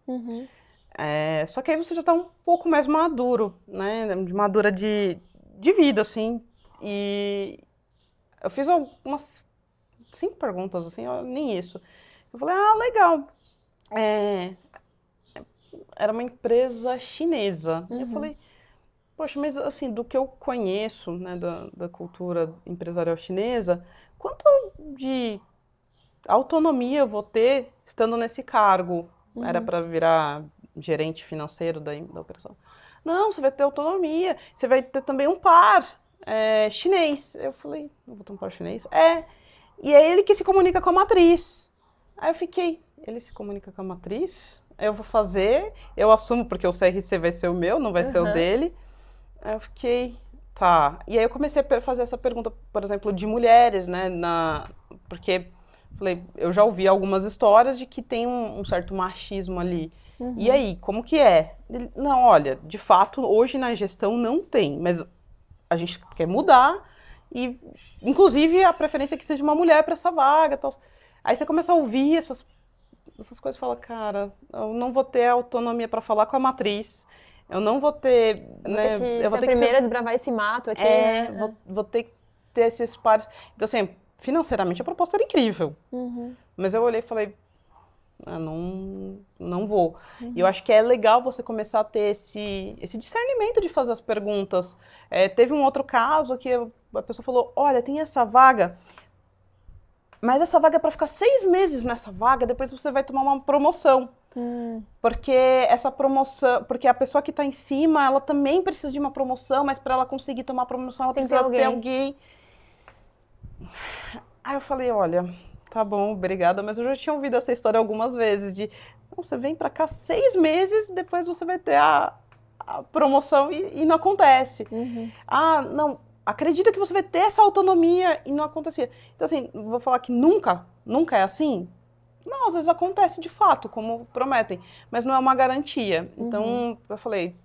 Só que aí você já está um pouco mais maduro, né? Madura de vida, assim. E eu fiz algumas 5 perguntas, assim, nem isso. Eu falei, legal. Era uma empresa chinesa. E eu falei, poxa, mas assim, do que eu conheço, né, da cultura empresarial chinesa, quanto de autonomia eu vou ter estando nesse cargo? Era para virar gerente financeiro da operação. Não, você vai ter autonomia, você vai ter também um par chinês. Eu falei, não vou ter um par chinês? E é ele que se comunica com a matriz. Aí eu fiquei, ele se comunica com a matriz? Eu vou fazer, eu assumo porque o CRC vai ser o meu, não vai ser o dele. Aí eu fiquei, tá. E aí eu comecei a fazer essa pergunta, por exemplo, de mulheres, né, porque falei, eu já ouvi algumas histórias de que tem um certo machismo ali. E aí, como que é? Ele, não, olha, de fato, hoje na gestão não tem, mas a gente quer mudar e, inclusive, a preferência é que seja uma mulher para essa vaga, tal. Aí você começa a ouvir essas coisas e fala, cara, eu não vou ter autonomia para falar com a matriz, eu não vou ter, né, eu vou ter que ser a primeira a desbravar esse mato aqui, né? Vou ter que ter esses pares. Então, assim, financeiramente a proposta era incrível, mas eu olhei e falei, não vou. E eu acho que é legal você começar a ter esse discernimento de fazer as perguntas. Teve um outro caso que a pessoa falou, olha, tem essa vaga, mas essa vaga é para ficar 6 meses nessa vaga, depois você vai tomar uma promoção. Porque essa promoção, porque a pessoa que está em cima, ela também precisa de uma promoção, mas para ela conseguir tomar a promoção, ela precisa ter alguém. Aí eu falei, olha, tá bom, obrigada, mas eu já tinha ouvido essa história algumas vezes, não, você vem para cá 6 meses, depois você vai ter a promoção e não acontece. Não, acredita que você vai ter essa autonomia e não acontecia. Então, assim, vou falar que nunca é assim? Não, às vezes acontece de fato, como prometem, mas não é uma garantia. Então, eu falei,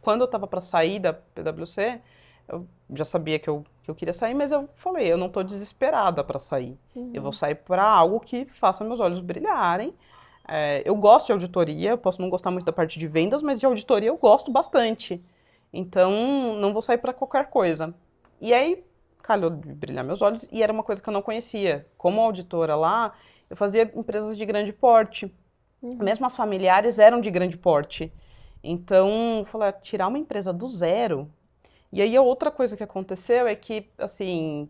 quando eu estava para sair da PwC, eu já sabia que eu queria sair, mas eu falei, eu não estou desesperada para sair. Eu vou sair para algo que faça meus olhos brilharem. Eu gosto de auditoria, eu posso não gostar muito da parte de vendas, mas de auditoria eu gosto bastante. Então, não vou sair para qualquer coisa. E aí, calhou de brilhar meus olhos, e era uma coisa que eu não conhecia. Como auditora lá, eu fazia empresas de grande porte. Mesmo as familiares eram de grande porte. Então, eu falei, tirar uma empresa do zero. E aí, a outra coisa que aconteceu é que, assim,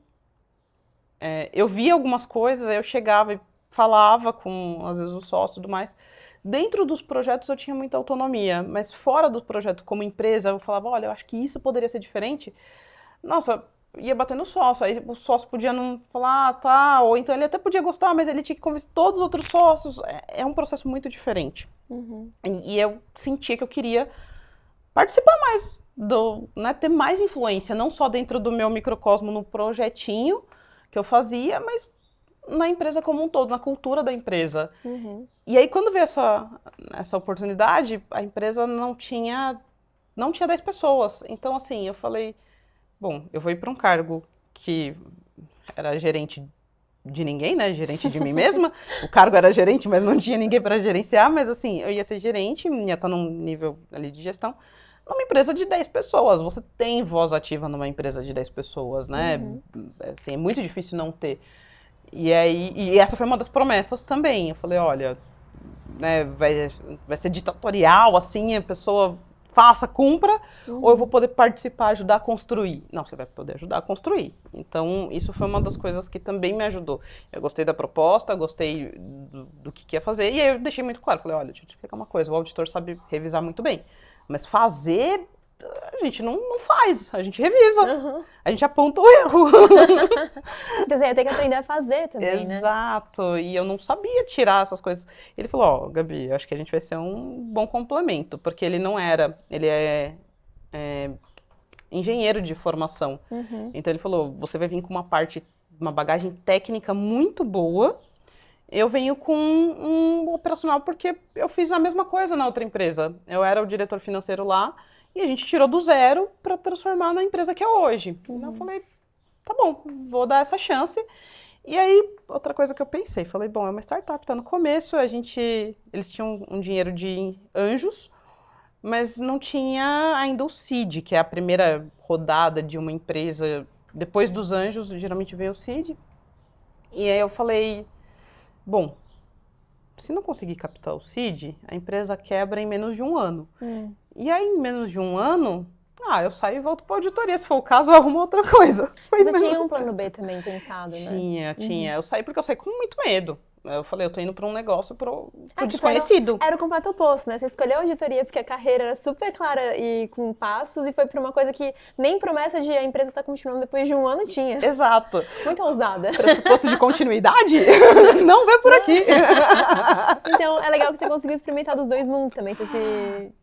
eu via algumas coisas, aí eu chegava e falava com, às vezes, o sócio e tudo mais. Dentro dos projetos eu tinha muita autonomia, mas fora do projeto como empresa, eu falava, olha, eu acho que isso poderia ser diferente. Nossa, ia bater no sócio, aí o sócio podia não falar, tá, ou então ele até podia gostar, mas ele tinha que convencer todos os outros sócios. É um processo muito diferente. E eu sentia que eu queria participar mais, ter mais influência, não só dentro do meu microcosmo no projetinho que eu fazia, mas na empresa como um todo, na cultura da empresa. E aí, quando veio essa oportunidade, a empresa não tinha 10 pessoas. Então, assim, eu falei, bom, eu vou ir para um cargo que era gerente de ninguém, né? Gerente de mim mesma. O cargo era gerente, mas não tinha ninguém para gerenciar. Mas, assim, eu ia ser gerente, ia estar num nível ali de gestão, numa empresa de 10 pessoas. Você tem voz ativa numa empresa de 10 pessoas, né? Assim, é muito difícil não ter. E essa foi uma das promessas também. Eu falei, olha, né, vai ser ditatorial, assim, a pessoa faça, cumpra, ou eu vou poder participar, ajudar a construir. Não, você vai poder ajudar a construir. Então, isso foi uma das coisas que também me ajudou. Eu gostei da proposta, gostei do que ia fazer, e aí eu deixei muito claro. Falei, olha, deixa eu te explicar uma coisa, o auditor sabe revisar muito bem, mas fazer, a gente não faz, a gente revisa, a gente aponta o erro. Então você ia ter que aprender a fazer também, né? Exato, e eu não sabia tirar essas coisas. Ele falou, Gabi, acho que a gente vai ser um bom complemento, porque ele é engenheiro de formação. Então ele falou, você vai vir com uma bagagem técnica muito boa, eu venho com um operacional porque eu fiz a mesma coisa na outra empresa. Eu era o diretor financeiro lá, e a gente tirou do zero para transformar na empresa que é hoje. Então eu falei, tá bom, vou dar essa chance. E aí, outra coisa que eu pensei, falei, bom, é uma startup, tá no começo, eles tinham um dinheiro de anjos, mas não tinha ainda o seed, que é a primeira rodada de uma empresa. Depois dos anjos, geralmente vem o seed. E aí eu falei, bom, se não conseguir captar o seed, a empresa quebra em menos de 1 ano. E aí, em menos de 1 ano, eu saio e volto para a auditoria. Se for o caso, eu arrumo outra coisa. Você tinha um plano B também pensado, né? Tinha. Eu saí porque eu saí com muito medo. Eu falei, eu tô indo para um negócio pro desconhecido. Era o completo oposto, né? Você escolheu a auditoria porque a carreira era super clara e com passos, e foi para uma coisa que nem promessa de a empresa estar continuando depois de 1 ano tinha. Exato. Muito ousada. Pressuposto de continuidade? Não vê por aqui. Então, é legal que você conseguiu experimentar dos dois mundos também. Você se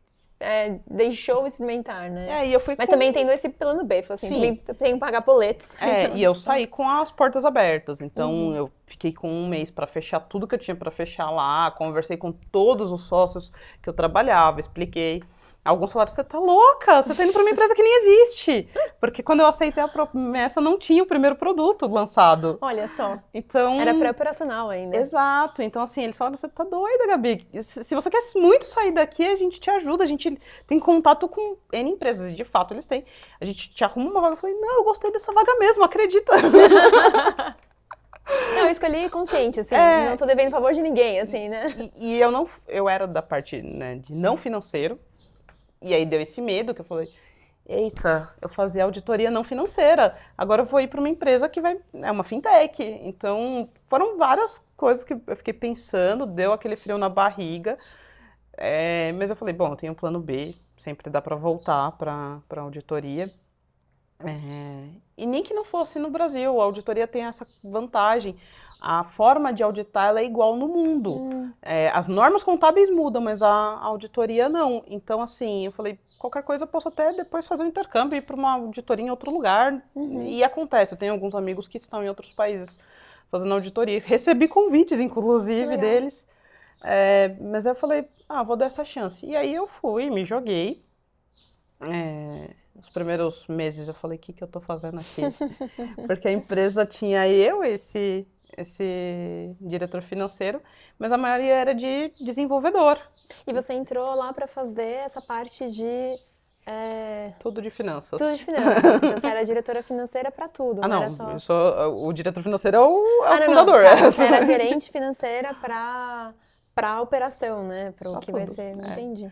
deixou experimentar, né? E eu fui Mas também tendo esse plano B, falou assim, também tenho que pagar boletos. E eu saí com as portas abertas, então eu fiquei com 1 mês para fechar tudo que eu tinha para fechar lá, conversei com todos os sócios que eu trabalhava, expliquei. Alguns falaram, você tá louca, você tá indo pra uma empresa que nem existe. Porque quando eu aceitei a promessa, não tinha o primeiro produto lançado. Olha só, Então, era pré-operacional ainda. exato. Então, assim, eles falaram, você tá doida, Gabi. Se você quer muito sair daqui, a gente te ajuda. A gente tem contato com N empresas. E, de fato, eles têm. A gente te arruma uma vaga. Eu falei, não, eu gostei dessa vaga mesmo, acredita. Não, eu escolhi consciente, assim, É. não tô devendo favor de ninguém, assim, né? E eu era da parte, né, de não financeiro. E aí deu esse medo que eu falei, eita, eu fazia auditoria não financeira, agora eu vou ir para uma empresa que é uma fintech. Então, foram várias coisas que eu fiquei pensando, deu aquele frio na barriga, mas eu falei, bom, eu tenho um plano B, sempre dá para voltar para auditoria. E nem que não fosse no Brasil, a auditoria tem essa vantagem. A forma de auditar ela é igual no mundo. As normas contábeis mudam, mas a auditoria não. Então, assim, eu falei, qualquer coisa eu posso até depois fazer um intercâmbio e ir para uma auditoria em outro lugar. E acontece, eu tenho alguns amigos que estão em outros países fazendo auditoria. Recebi convites, inclusive, deles. Mas eu falei, vou dar essa chance. E aí eu fui, me joguei. Os primeiros meses eu falei, o que eu tô fazendo aqui? Porque a empresa tinha esse diretor financeiro, mas a maioria era de desenvolvedor. E você entrou lá para fazer essa parte de... Tudo de finanças. Tudo de finanças. Então, você era diretora financeira para tudo, não não, era só... eu sou, o diretor financeiro é o não, fundador. Não, tá. Você era gerente financeira para a operação, né? Para o Só que vai tudo, ser, não entendi.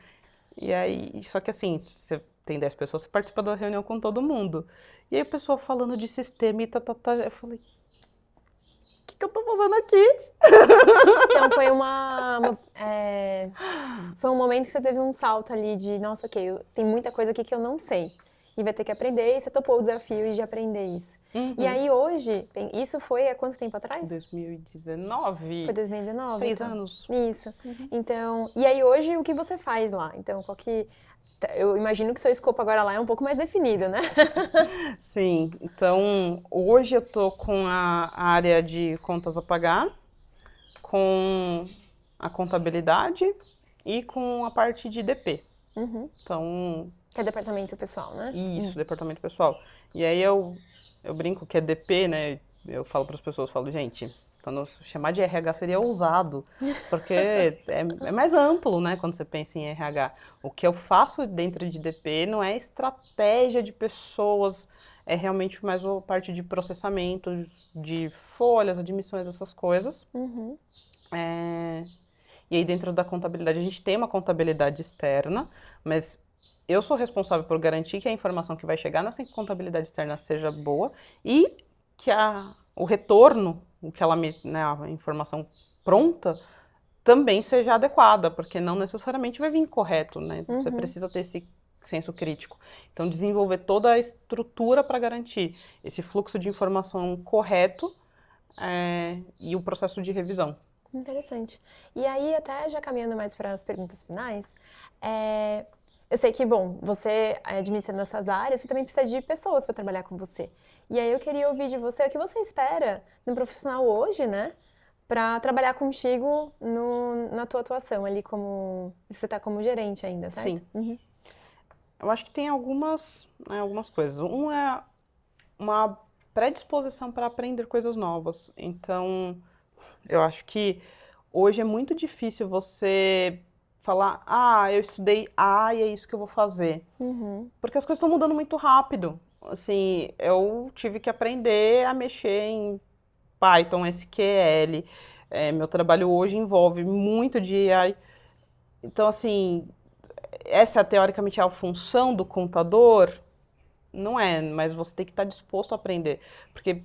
E aí, só que assim, você tem 10 pessoas, você participa da reunião com todo mundo. E aí a pessoa falando de sistema e eu falei, o que eu tô fazendo aqui? Então foi foi um momento que você teve um salto ali de, nossa, ok, tem muita coisa aqui que eu não sei. E vai ter que aprender, e você topou o desafio de aprender isso. E aí hoje, isso foi há quanto tempo atrás? 2019. Foi 2019? 6 então. anos. Isso. Então, e aí hoje o que você faz lá? Então, eu imagino que seu escopo agora lá é um pouco mais definido, né? Sim, então hoje eu tô com a área de contas a pagar, com a contabilidade e com a parte de DP. Então, Que é departamento pessoal, né? isso, departamento pessoal. E aí eu brinco que é DP, né? Eu falo para as pessoas, falo, gente, quando chamar de RH seria ousado, porque é mais amplo, né, quando você pensa em RH. O que eu faço dentro de DP não é estratégia de pessoas, é realmente mais a parte de processamento, de folhas, admissões, essas coisas. E aí dentro da contabilidade, a gente tem uma contabilidade externa, mas eu sou responsável por garantir que a informação que vai chegar nessa contabilidade externa seja boa e que o retorno, que ela a informação pronta, também seja adequada, porque não necessariamente vai vir correto, né? Você precisa ter esse senso crítico. Então, desenvolver toda a estrutura para garantir esse fluxo de informação correto e o processo de revisão. Interessante. E aí, até já caminhando mais para as perguntas finais, eu sei que, bom, você administrando essas áreas, você também precisa de pessoas para trabalhar com você. E aí eu queria ouvir de você o que você espera de um profissional hoje, né? Para trabalhar contigo na tua atuação ali como... Você está como gerente ainda, certo? Sim. Eu acho que tem algumas coisas. Um é uma predisposição para aprender coisas novas. Então, eu acho que hoje é muito difícil você falar, eu estudei A e é isso que eu vou fazer. Porque as coisas estão mudando muito rápido. Assim, eu tive que aprender a mexer em Python, SQL. Meu trabalho hoje envolve muito de AI. Então, assim, essa teoricamente é a função do contador? Não é, mas você tem que estar disposto a aprender. Porque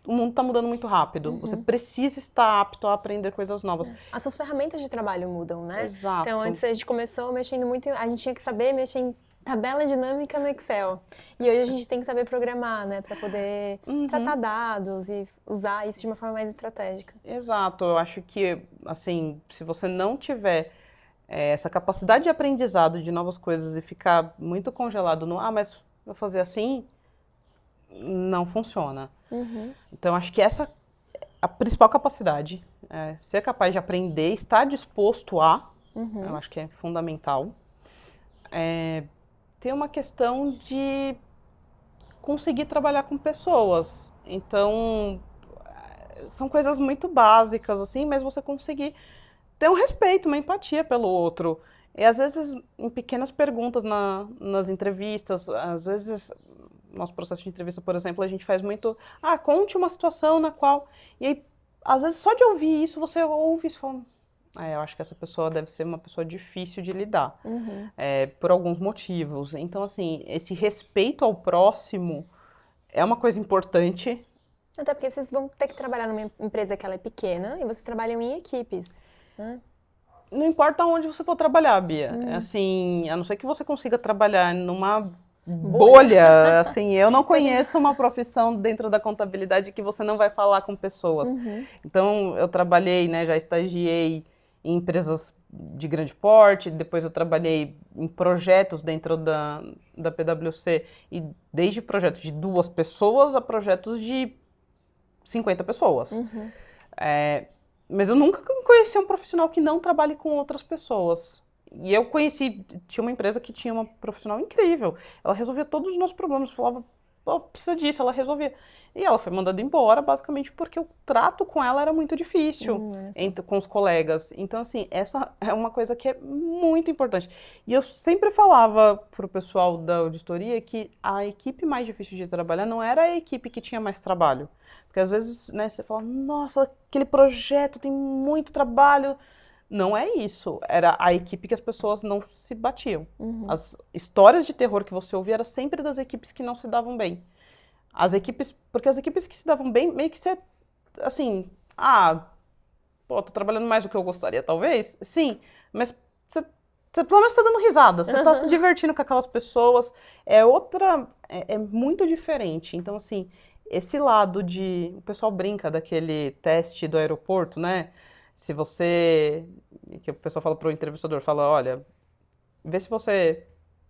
o mundo está mudando muito rápido. Você precisa estar apto a aprender coisas novas. As suas ferramentas de trabalho mudam, né? Exato. Então, antes a gente começou mexendo muito, a gente tinha que saber mexer em tabela dinâmica no Excel. E hoje a gente tem que saber programar, né? Para poder tratar dados e usar isso de uma forma mais estratégica. Exato. Eu acho que, assim, se você não tiver essa capacidade de aprendizado de novas coisas e ficar muito congelado no, mas vou fazer assim, não funciona. Então, acho que essa é a principal capacidade. Ser capaz de aprender, estar disposto a, eu acho que é fundamental. tem uma questão de conseguir trabalhar com pessoas. Então, são coisas muito básicas, assim, mas você conseguir ter um respeito, uma empatia pelo outro. E às vezes, em pequenas perguntas nas entrevistas, às vezes, nosso processo de entrevista, por exemplo, a gente faz muito, conte uma situação na qual... E aí, às vezes, só de ouvir isso, você ouve isso e fala, eu acho que essa pessoa deve ser uma pessoa difícil de lidar, por alguns motivos. Então, assim, esse respeito ao próximo é uma coisa importante. Até porque vocês vão ter que trabalhar numa empresa que ela é pequena e vocês trabalham em equipes, né? Não importa onde você for trabalhar, Bia. Assim, a não ser que você consiga trabalhar numa bolha. Assim, eu não conheço uma profissão dentro da contabilidade que você não vai falar com pessoas. Então, eu trabalhei, né, já estagiei em empresas de grande porte, depois eu trabalhei em projetos dentro da PwC, e desde projetos de 2 pessoas a projetos de 50 pessoas. Mas eu nunca conheci um profissional que não trabalhe com outras pessoas. E eu tinha uma empresa que tinha uma profissional incrível. Ela resolvia todos os nossos problemas, falava, precisa disso, ela resolvia. E ela foi mandada embora, basicamente, porque o trato com ela era muito difícil, com os colegas. Então, assim, essa é uma coisa que é muito importante. E eu sempre falava pro pessoal da auditoria que a equipe mais difícil de trabalhar não era a equipe que tinha mais trabalho. Porque às vezes, né, você fala, nossa, aquele projeto tem muito trabalho. Não é isso. Era a equipe que as pessoas não se batiam. As histórias de terror que você ouvia eram sempre das equipes que não se davam bem. Porque as equipes que se davam bem, meio que você, assim, tô trabalhando mais do que eu gostaria, talvez. Sim, mas você pelo menos tá dando risada, você tá se divertindo com aquelas pessoas. É muito diferente. Então, assim, esse lado o pessoal brinca daquele teste do aeroporto, né? Que o pessoal fala pro entrevistador, fala, olha, vê se você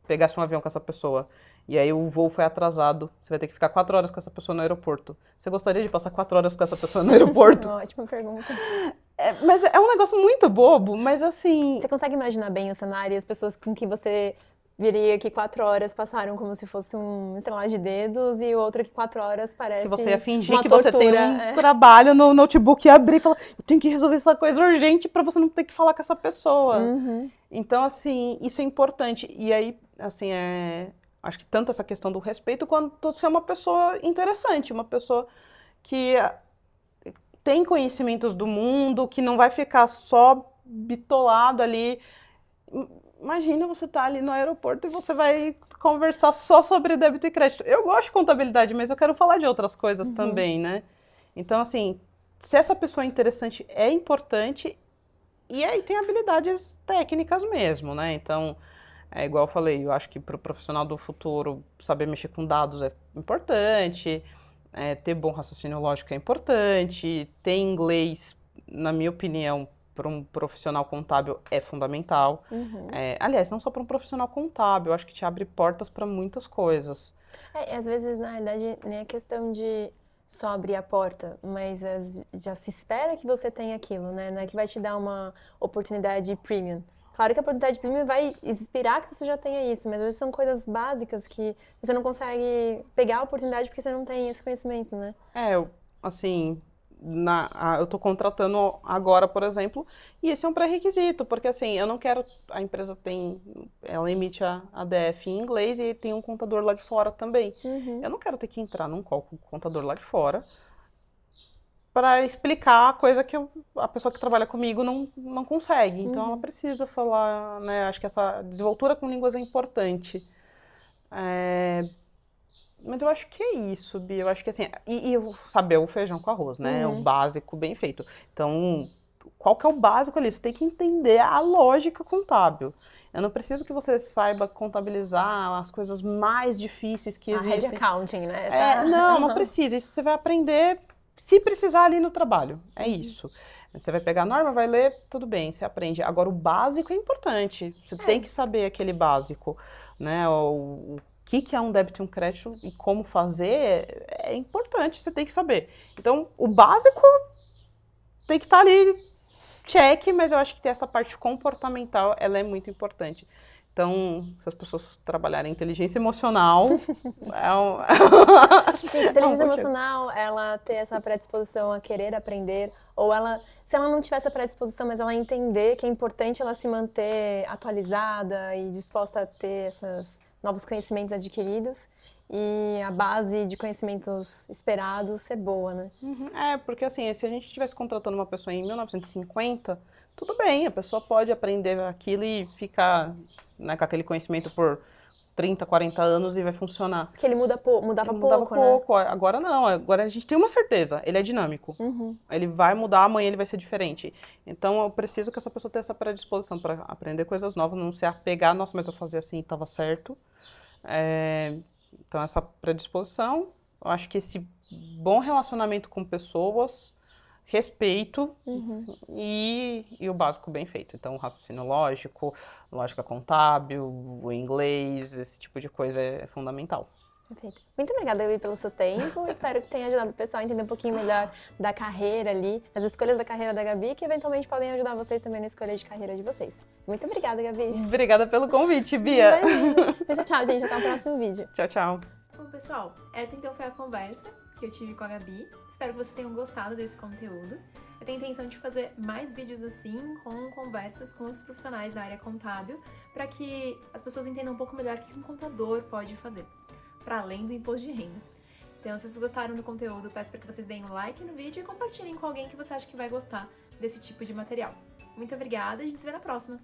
pegasse um avião com essa pessoa, e aí o voo foi atrasado, você vai ter que ficar 4 horas com essa pessoa no aeroporto. Você gostaria de passar 4 horas com essa pessoa no aeroporto? Ótima pergunta. Mas é um negócio muito bobo, mas assim... Você consegue imaginar bem o cenário, as pessoas com que você viria que 4 horas passaram como se fosse um estalar de dedos e o outro que 4 horas parece que você ia fingir uma que tortura. Você tem um trabalho no notebook e abrir e falar, eu tenho que resolver essa coisa urgente para você não ter que falar com essa pessoa. Então, assim, isso é importante. E aí, assim, acho que tanto essa questão do respeito quanto ser uma pessoa interessante, uma pessoa que tem conhecimentos do mundo, que não vai ficar só bitolado ali. Imagina você estar ali no aeroporto e você vai conversar só sobre débito e crédito. Eu gosto de contabilidade, mas eu quero falar de outras coisas também, né? Então, assim, se essa pessoa é interessante, é importante, e aí tem habilidades técnicas mesmo, né? Então, é igual eu falei, eu acho que para o profissional do futuro, saber mexer com dados é importante, ter bom raciocínio lógico é importante, ter inglês, na minha opinião, para um profissional contábil é fundamental. Aliás, não só para um profissional contábil, eu acho que te abre portas para muitas coisas. Às vezes, na realidade, nem é questão de só abrir a porta, mas já se espera que você tenha aquilo, né? Não é que vai te dar uma oportunidade premium. Claro que a oportunidade premium vai inspirar que você já tenha isso, mas às vezes são coisas básicas que você não consegue pegar a oportunidade porque você não tem esse conhecimento, né? Assim... eu estou contratando agora, por exemplo, e esse é um pré-requisito, porque assim, eu não quero, a empresa ela emite a ADF em inglês e tem um contador lá de fora também. Eu não quero ter que entrar num call com o contador lá de fora para explicar a coisa que a pessoa que trabalha comigo não consegue. Então ela precisa falar, né, acho que essa desenvoltura com línguas é importante. Mas eu acho que é isso, Bia. Eu acho que assim, e saber o feijão com arroz, né? O básico bem feito. Então, qual que é o básico ali? Você tem que entender a lógica contábil. Eu não preciso que você saiba contabilizar as coisas mais difíceis que existem. A head accounting, né? Não precisa. Isso você vai aprender se precisar ali no trabalho. É isso. Você vai pegar a norma, vai ler, tudo bem, você aprende. Agora, o básico é importante. Você tem que saber aquele básico, né? O que é um débito e um crédito e como fazer é importante, você tem que saber. Então, o básico tem que estar ali, check, mas eu acho que essa parte comportamental, ela é muito importante. Então, se as pessoas trabalharem inteligência emocional, Isso, inteligência emocional, ela ter essa predisposição a querer aprender, ou se ela não tiver essa predisposição, mas ela entender que é importante ela se manter atualizada e disposta a ter esses novos conhecimentos adquiridos e a base de conhecimentos esperados ser boa, né? Porque assim, se a gente estivesse contratando uma pessoa em 1950, tudo bem, a pessoa pode aprender aquilo e ficar, né, com aquele conhecimento por 30, 40 anos e vai funcionar. Porque ele mudava pouco, né? pouco. Agora não, agora a gente tem uma certeza, ele é dinâmico. Ele vai mudar, amanhã ele vai ser diferente. Então eu preciso que essa pessoa tenha essa predisposição para aprender coisas novas, não se apegar, nossa, mas eu fazia assim, estava certo. Então essa predisposição, eu acho que esse bom relacionamento com pessoas, respeito e o básico bem feito. Então, raciocínio lógico, lógica contábil, o inglês, esse tipo de coisa é fundamental. Perfeito. Muito obrigada, Gabi, pelo seu tempo. Espero que tenha ajudado o pessoal a entender um pouquinho melhor da carreira ali, as escolhas da carreira da Gabi, que eventualmente podem ajudar vocês também na escolha de carreira de vocês. Muito obrigada, Gabi. Obrigada pelo convite, Bia. Tchau, tchau, gente. Até o próximo vídeo. Tchau, tchau. Bom, pessoal, essa então foi a conversa que eu tive com a Gabi. Espero que vocês tenham gostado desse conteúdo. Eu tenho a intenção de fazer mais vídeos assim, com conversas com os profissionais da área contábil, para que as pessoas entendam um pouco melhor o que um contador pode fazer, para além do imposto de renda. Então, se vocês gostaram do conteúdo, peço para que vocês deem um like no vídeo e compartilhem com alguém que você acha que vai gostar desse tipo de material. Muito obrigada, a gente se vê na próxima!